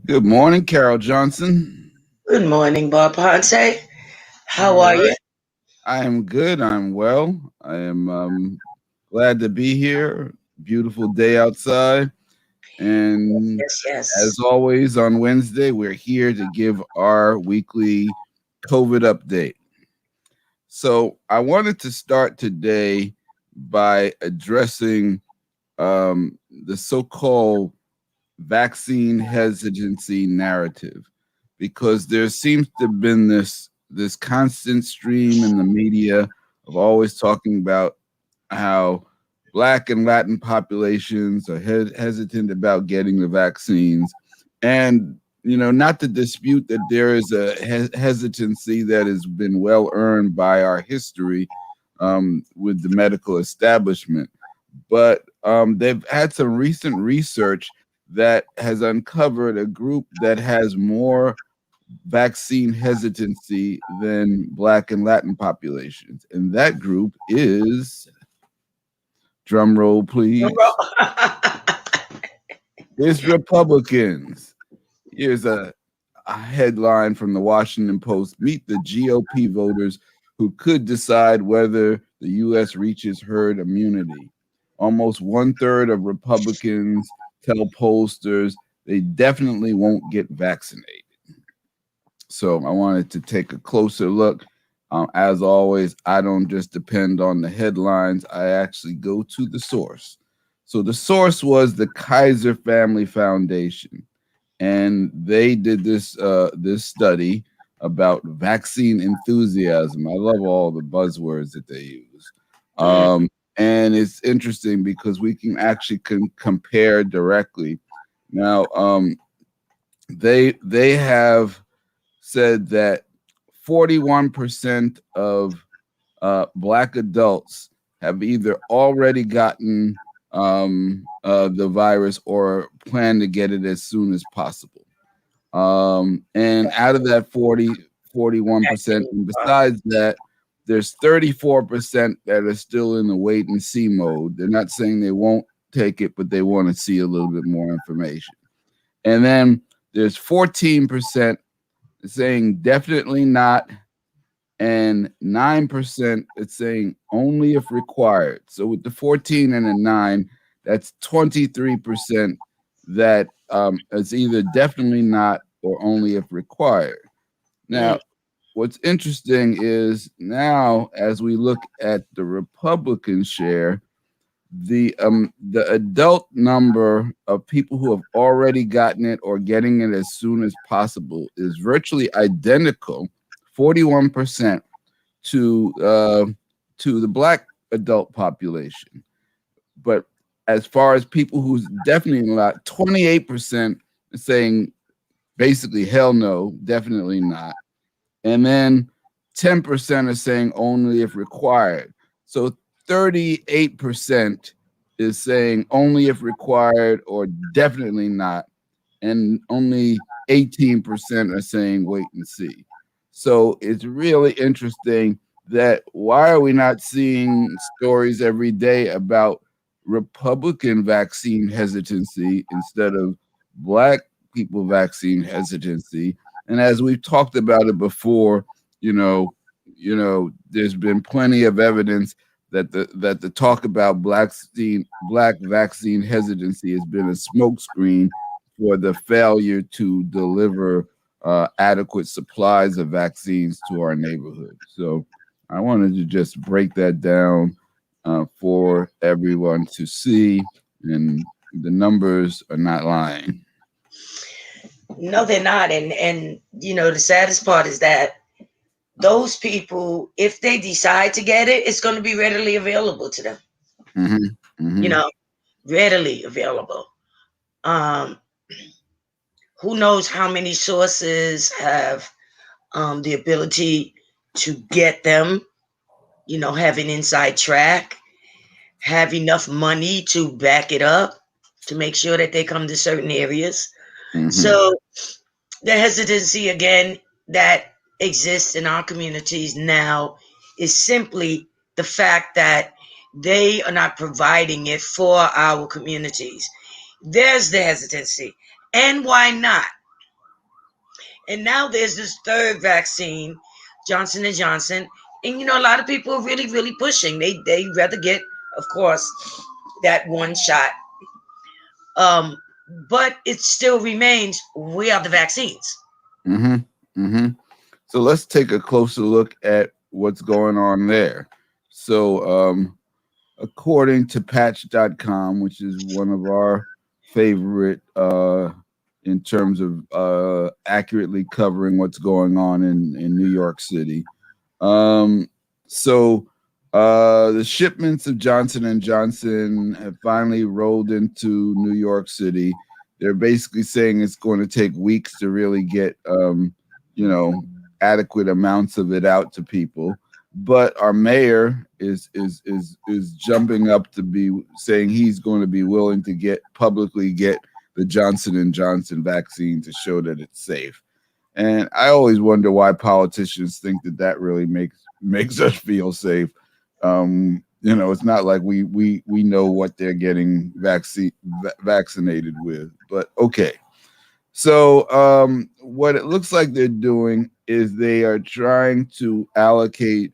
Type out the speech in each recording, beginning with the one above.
Good morning, Carol Johnson. Good morning, Bob Ponce. How All are you? right. I am good. I'm well. I am glad to be here. Beautiful day outside. And Yes, as yes. always, on Wednesday, we're here to give our weekly COVID update. So I wanted to start today by addressing the so called vaccine hesitancy narrative because there seems to have been this constant stream in the media of always talking about how Black and Latin populations are hesitant about getting the vaccines, and not to dispute that there is a hesitancy that has been well earned by our history with the medical establishment, but they've had some recent research that has uncovered a group that has more vaccine hesitancy than Black and Latin populations. And that group is, drum roll please, is Republicans. Here's a headline from the Washington Post: Meet the GOP voters who could decide whether the U.S. reaches herd immunity. Almost one third of Republicans tell pollsters they definitely won't get vaccinated. So I wanted to take a closer look. As always, I don't just depend on the headlines, I actually go to the source. So the source was the Kaiser Family Foundation, and they did this study about vaccine enthusiasm. I love all the buzzwords that they use. Um, and it's interesting because we can actually compare directly. Now, they have said that 41% of Black adults have either already gotten the virus or plan to get it as soon as possible. And out of that 41%, and besides that, there's 34% that are still in the wait and see mode. They're not saying they won't take it, but they want to see a little bit more information. And then there's 14% saying definitely not, and 9% it's saying only if required. So with the 14 and the 9, that's 23% that is either definitely not or only if required. Now, what's interesting is now as we look at the Republican share, the adult number of people who have already gotten it or getting it as soon as possible is virtually identical, 41%, to the Black adult population. But as far as people who's definitely not, 28% saying basically hell no, definitely not. And then 10% are saying only if required. So 38% is saying only if required or definitely not. And only 18% are saying wait and see. So it's really interesting that why are we not seeing stories every day about Republican vaccine hesitancy instead of Black people vaccine hesitancy? And as we've talked about it before, there's been plenty of evidence that the talk about black vaccine hesitancy has been a smokescreen for the failure to deliver adequate supplies of vaccines to our neighborhood. So I wanted to just break that down for everyone to see, and the numbers are not lying. No, they're not. And the saddest part is that those people, if they decide to get it, it's going to be readily available to them. Mm-hmm, You mm-hmm. know, readily available. Um, who knows how many sources have the ability to get them, have an inside track, have enough money to back it up to make sure that they come to certain areas. Mm-hmm. So the hesitancy again that exists in our communities now is simply the fact that they are not providing it for our communities. There's the hesitancy. And why not? And now there's this third vaccine, Johnson and Johnson. And a lot of people are really, really pushing. They rather get, of course, that one shot. Um, but it still remains we are the vaccines. Mm-hmm. Mm-hmm. So let's take a closer look at what's going on there. So, according to patch.com, which is one of our favorite in terms of accurately covering what's going on in New York City. Um, so the shipments of Johnson and Johnson have finally rolled into New York City. They're basically saying it's going to take weeks to really get you know adequate amounts of it out to people. But our mayor is jumping up to be saying he's going to be willing to get the Johnson and Johnson vaccine to show that it's safe. And I always wonder why politicians think that that really makes us feel safe. It's not like we know what they're getting vaccinated with. But okay, so what it looks like they're doing is they are trying to allocate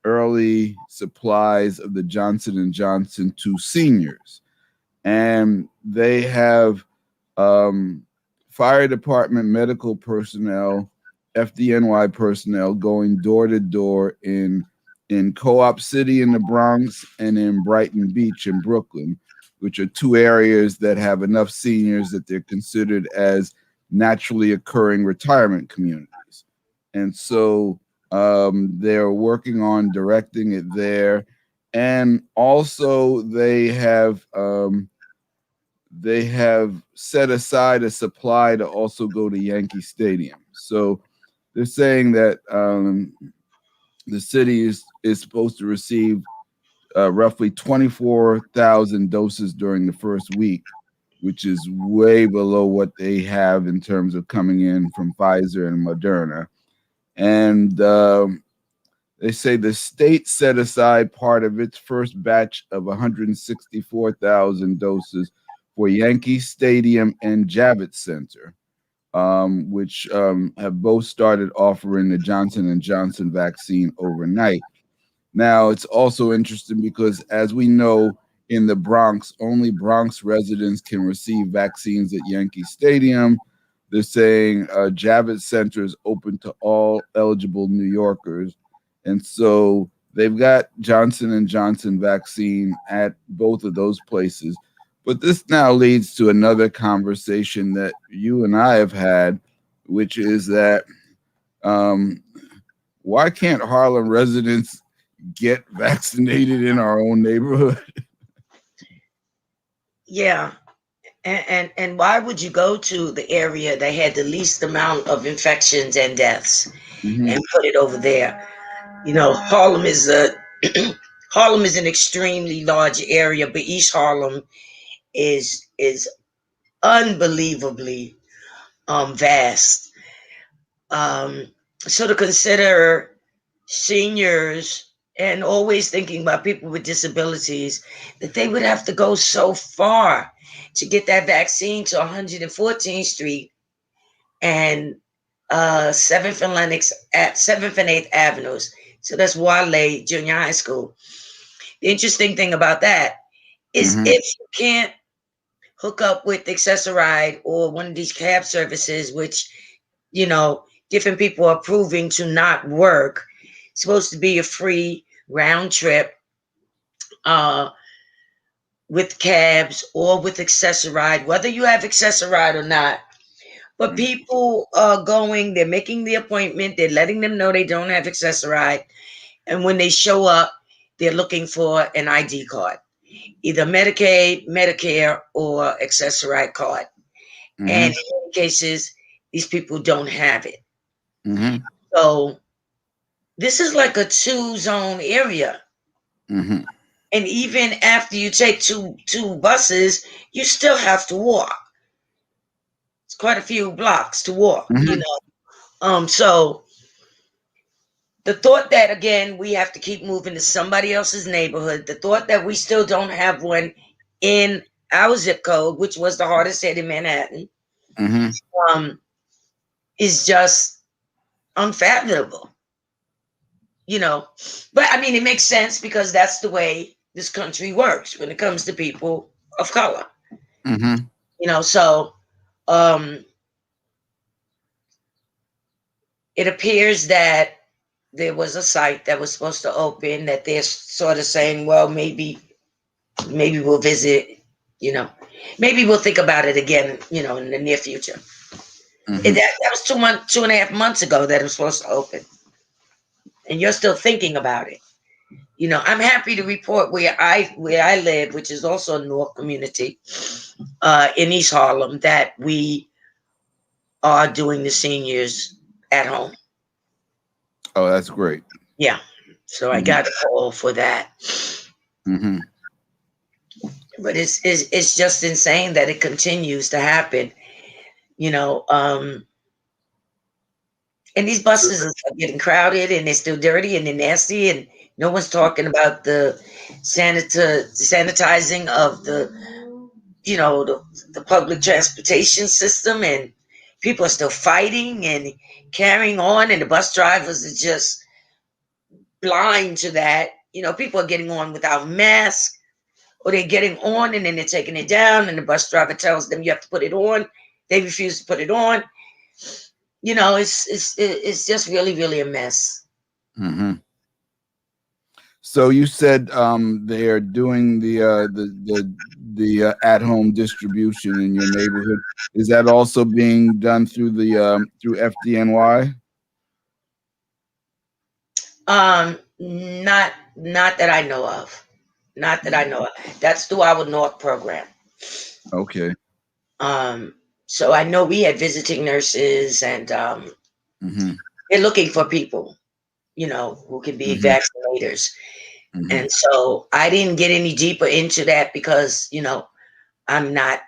early supplies of the Johnson and Johnson to seniors, and they have um, fire department medical personnel, FDNY personnel going door to door in Co-op City in the Bronx and in Brighton Beach in Brooklyn, which are two areas that have enough seniors that they're considered as naturally occurring retirement communities. And so they're working on directing it there. And also they have set aside a supply to also go to Yankee Stadium. So they're saying that the city is supposed to receive roughly 24,000 doses during the first week, which is way below what they have in terms of coming in from Pfizer and Moderna. And they say the state set aside part of its first batch of 164,000 doses for Yankee Stadium and Javits Center, which have both started offering the Johnson and Johnson vaccine overnight. Now, it's also interesting because, as we know, in the Bronx, only Bronx residents can receive vaccines at Yankee Stadium. They're saying Javits Center is open to all eligible New Yorkers, and so they've got Johnson and Johnson vaccine at both of those places. But this now leads to another conversation that you and I have had, which is that um, why can't Harlem residents get vaccinated in our own neighborhood? Yeah. And why would you go to the area that had the least amount of infections and deaths Hmm. and put it over there? Harlem is a Harlem is an extremely large area, but East Harlem is unbelievably vast. Um, so to consider seniors and always thinking about people with disabilities that they would have to go so far to get that vaccine to 114th Street and 7th and Lenox at 7th and 8th Avenues. So that's Wale Junior High School. The interesting thing about that is Hmm. if you can't hook up with Accessoride or one of these cab services, which, different people are proving to not work, it's supposed to be a free round trip uh, with cabs or with Accessoride, whether you have Accessoride or not. But people are going, they're making the appointment, they're letting them know they don't have Accessoride. And when they show up, they're looking for an ID card, either Medicaid, Medicare, or Accessoride card. And Hmm. in many cases, these people don't have it. Hmm. So this is like a two zone area. Hmm. And even after you take two buses, you still have to walk. It's quite a few blocks to walk. Hmm. So the thought that again we have to keep moving to somebody else's neighborhood, the thought that we still don't have one in our zip code, which was the hardest hit in Manhattan, Hmm. um, is just unfathomable, you know. But I mean, it makes sense because that's the way this country works when it comes to people of color, Mm-hmm. So um, it appears that there was a site that was supposed to open that they're sort of saying, well, maybe we'll visit, you know, maybe we'll think about it again, in the near future. Mm-hmm. That was 2 months, 2.5 months ago that it was supposed to open, and you're still thinking about it. I'm happy to report where I live, which is also a North community, in East Harlem, that we are doing the seniors at home. Oh, that's great. Yeah. So I Mm-hmm. got a call for that. Mm-hmm. But it's just insane that it continues to happen. You know, um, and these So, buses are getting crowded and they're still dirty and they're nasty and no one's talking about the sanitizing of the public transportation system, and people are still fighting and carrying on, and the bus drivers are just blind to that. People are getting on without masks, or they're getting on and then they're taking it down, and the bus driver tells them you have to put it on. They refuse to put it on. It's just really, really a mess. mm-hmm. So you said they are doing the at home distribution in your neighborhood. Is that also being done through the through FDNY? Not that I know of. Not that I know of. That's through our North program. Okay. Um, so I know we had visiting nurses, and Mm-hmm. they're looking for people, who can be Mm-hmm. vaccinators. Mm-hmm. And so I didn't get any deeper into that because, I'm not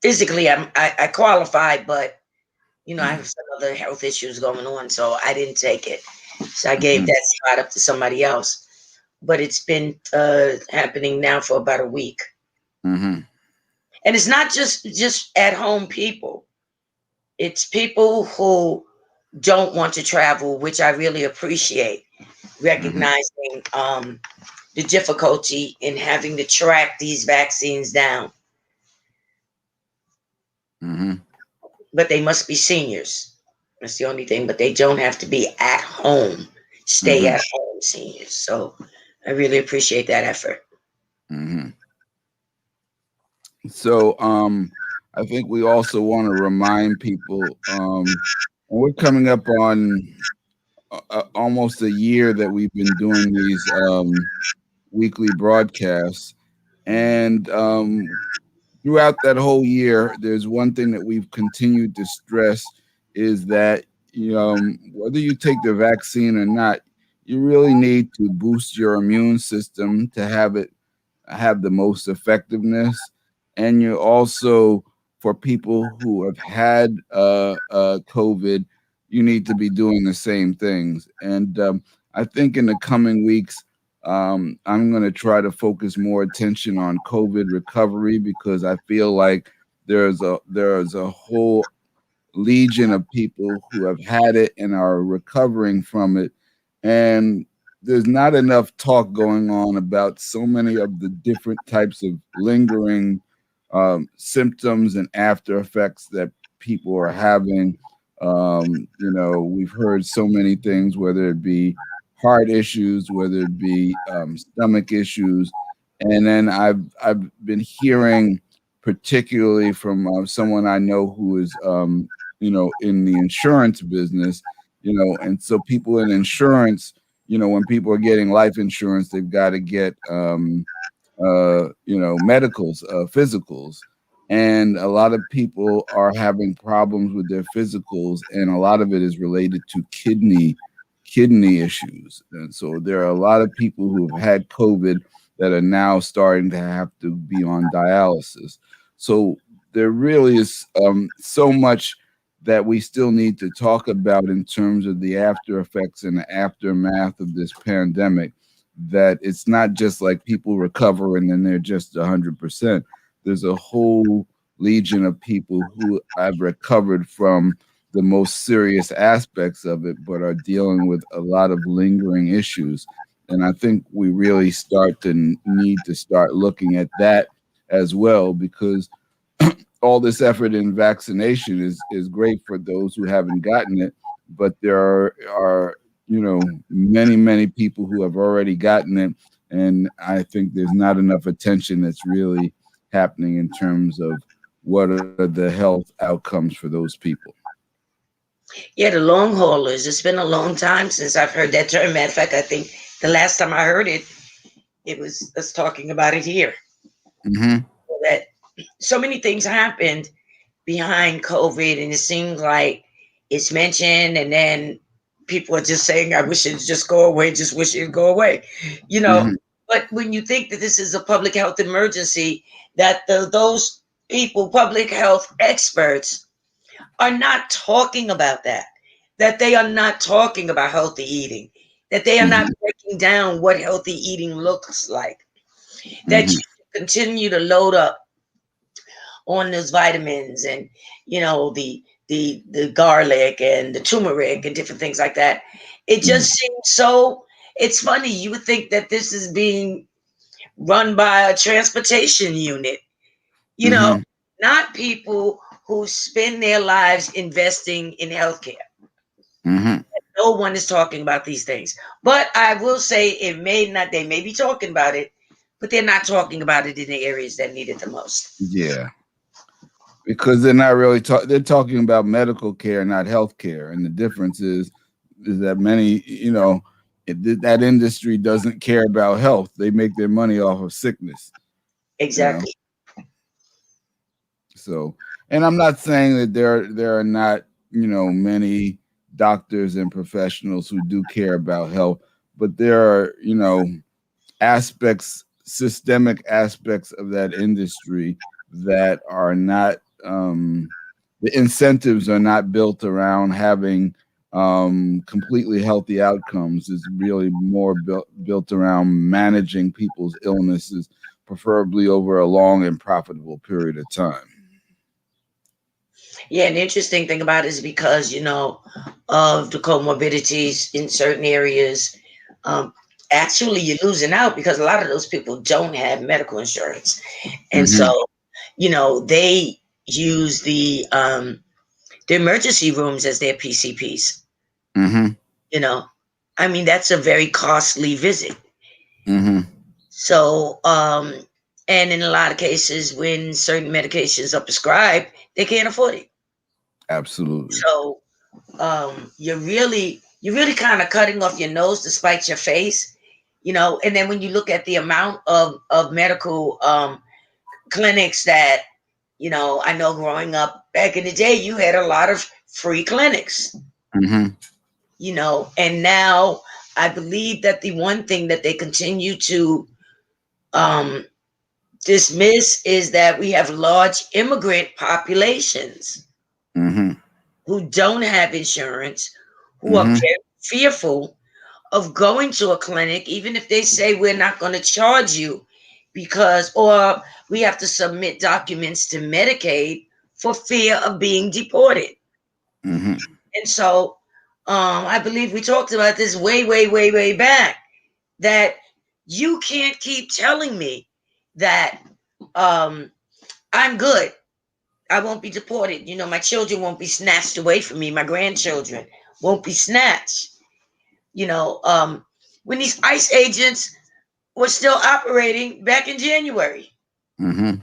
physically, I qualified, but, I have some other health issues going on. So I didn't take it. So I gave Mm-hmm. that spot up to somebody else. But it's been happening now for about a week. Mm-hmm. And it's not just at home people. It's people who don't want to travel, which I really appreciate, Mm-hmm. recognizing the difficulty in having to track these vaccines down. Mm-hmm. But they must be seniors. That's the only thing. But they don't have to be at home, stay Mm-hmm. at home seniors. So I really appreciate that effort. Mm-hmm. So I think we also want to remind people, and we're coming up on almost a year that we've been doing these weekly broadcasts, and throughout that whole year, there's one thing that we've continued to stress is that whether you take the vaccine or not, you really need to boost your immune system to have the most effectiveness. And you also, for people who have had COVID, you need to be doing the same things. And I think in the coming weeks, I'm going to try to focus more attention on COVID recovery because I feel like there's a whole legion of people who have had it and are recovering from it. And there's not enough talk going on about so many of the different types of lingering symptoms and after effects that people are having. We've heard so many things, whether it be heart issues, whether it be stomach issues, and then I've been hearing, particularly from someone I know who is in the insurance business, and so people in insurance, when people are getting life insurance, they've got to get medicals, physicals. And a lot of people are having problems with their physicals, and a lot of it is related to kidney issues. And so there are a lot of people who have had COVID that are now starting to have to be on dialysis. So there really is so much that we still need to talk about in terms of the after effects and the aftermath of this pandemic, that it's not just like people recover and then they're just 100%. There's a whole legion of people who have recovered from the most serious aspects of it, but are dealing with a lot of lingering issues. And I think we really need to start looking at that as well, because all this effort in vaccination is great for those who haven't gotten it, but there are many people who have already gotten it, and I think there's not enough attention that's really happening in terms of what are the health outcomes for those people. Yeah, the long haulers. It's been a long time since I've heard that term. Matter of fact, I think the last time I heard it, it was us talking about it here. Hmm. That so many things happened behind COVID, and it seems like it's mentioned, and then people are just saying, "I wish it'd just go away. Just wish it'd go away," you know. Hmm. But when you think that this is a public health emergency, that those people, public health experts, are not talking about that they are not talking about healthy eating, that they are not Hmm. breaking down what healthy eating looks like, that you Hmm. should continue to load up on those vitamins and the garlic and the turmeric and different things like that. It just seems so. It's funny. You would think that this is being run by a transportation unit, you know, Hmm. not people who spend their lives investing in healthcare. Hmm. No one is talking about these things. But I will say it may not, they may be talking about it, but they're not talking about it in the areas that need it the most. Yeah, because they're not really they're talking about medical care, not health care, and the difference is that many, that industry doesn't care about health. They make their money off of sickness, you know. Exactly. So, and I'm not saying that there are not, many doctors and professionals who do care about health, but there are, systemic aspects of that industry that are not, the incentives are not built around having completely healthy outcomes. It's really more built around managing people's illnesses, preferably over a long and profitable period of time. Yeah, and the interesting thing about it is because, of the comorbidities in certain areas, um, actually you're losing out because a lot of those people don't have medical insurance. And so, Hmm. they use the emergency rooms as their PCPs, Hmm. you know. I mean, that's a very costly visit. Hmm. So, and in a lot of cases, when certain medications are prescribed, they can't afford it. Absolutely. So, you're really kind of cutting off your nose to spite your face, And then when you look at the amount of medical clinics that, I know growing up back in the day, you had a lot of free clinics, Hmm. And now I believe that the one thing that they continue to um, dismiss is that we have large immigrant populations Hmm. who don't have insurance, who are Hmm. very fearful of going to a clinic, even if they say we're not going to charge you or we have to submit documents to Medicaid for fear of being deported. Hmm. And so I believe we talked about this way, way, way, way back, that you can't keep telling me that um, I'm good. I won't be deported. My children won't be snatched away from me. My grandchildren won't be snatched. When these ICE agents were still operating back in January, Hmm.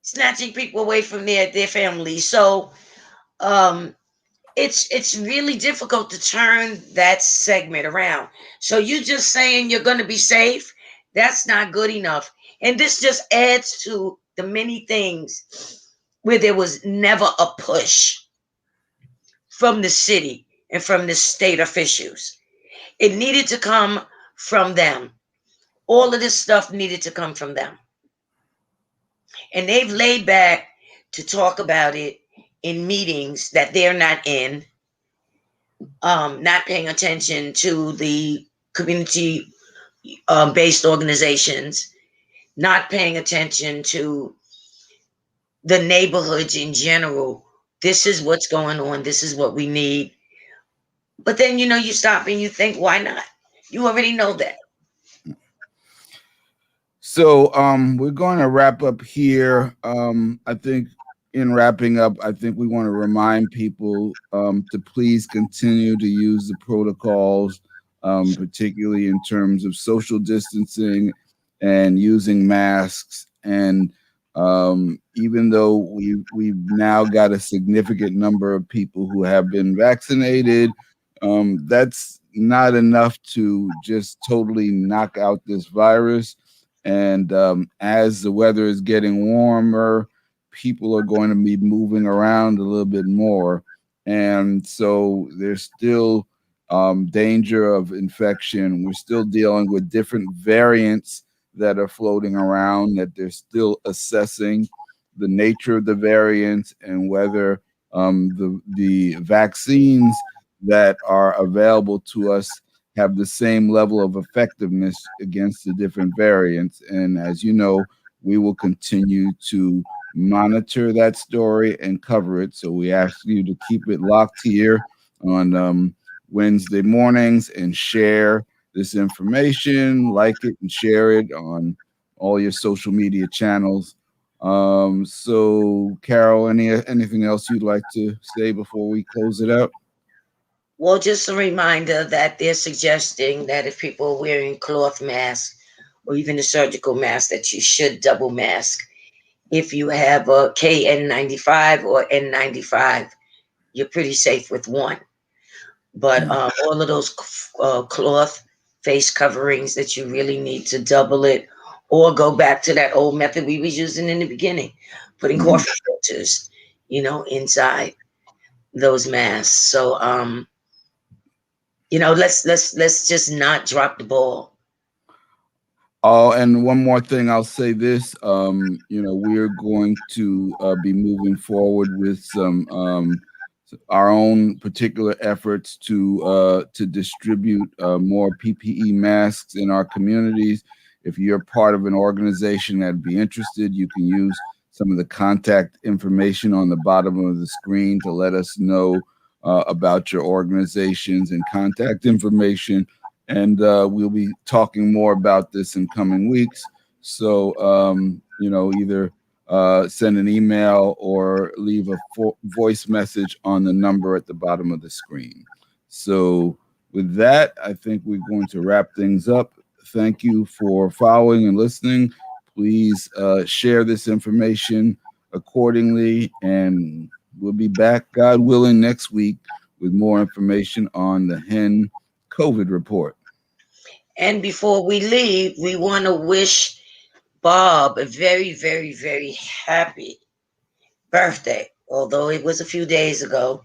snatching people away from their families. So um, it's really difficult to turn that segment around. So you just saying you're going to be safe, that's not good enough. And this just adds to the many things where there was never a push from the city and from the state officials. It needed to come from them. All of this stuff needed to come from them. And they've laid back to talk about it in meetings that they're not in, not paying attention to the community based organizations, not paying attention to the neighborhoods in general This is what's going on. This is what we need. But then, you stop and you think, why not? You already know that. So we're going to wrap up here. I think in wrapping up, I think we want to remind people to please continue to use the protocols, particularly in terms of social distancing and using masks. And even though we've now got a significant number of people who have been vaccinated, that's not enough to just totally knock out this virus. And as the weather is getting warmer, people are going to be moving around a little bit more. And so there's still danger of infection. We're still dealing with different variants that are floating around, that they're still assessing the nature of the variants and whether the vaccines that are available to us have the same level of effectiveness against the different variants. And as you know, we will continue to monitor that story and cover it. So we ask you to keep it locked here on Wednesday mornings and share this information, like it and share it on all your social media channels. So Carol, anything else you'd like to say before we close it out? Well, just a reminder that they're suggesting that if people are wearing cloth masks or even a surgical mask, that you should double mask. If you have a KN95 or N95, you're pretty safe with one. But all of those cloth face coverings that you really need to double it, or go back to that old method we was using in the beginning, putting Mhm. coffee filters, inside those masks. So let's just not drop the ball. Oh, and one more thing, I'll say this. We're going to be moving forward with some our own particular efforts to distribute more PPE masks in our communities. If you're part of an organization that'd be interested, you can use some of the contact information on the bottom of the screen to let us know about your organizations and contact information. And we'll be talking more about this in coming weeks. So, either send an email or leave a voice message on the number at the bottom of the screen. So, with that, I think we're going to wrap things up. Thank you for following and listening. Please share this information accordingly, and we'll be back, God willing, next week with more information on the HEN COVID report. And before we leave, we want to wish Bob a very, very, very happy birthday. Although it was a few days ago,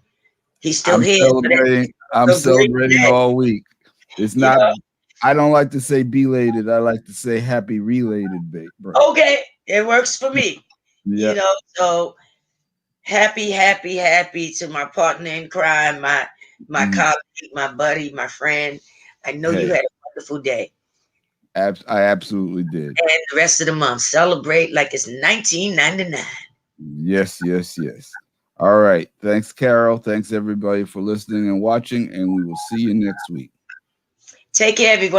he's still I'm here. celebrating. I'm So a great celebrating day. all week. It's You not. know, I don't like to say belated. I like to say happy related birthday. okay, it works for me. Yeah. So happy, happy, happy to my partner in crime, my Mhm. colleague, my buddy, my friend. I know you Hey, had a wonderful day. I absolutely did. And the rest of the month, celebrate like it's 1999. Yes, yes, yes. All right. Thanks, Carol. Thanks everybody for listening and watching, and we will see you next week. Take care, everyone.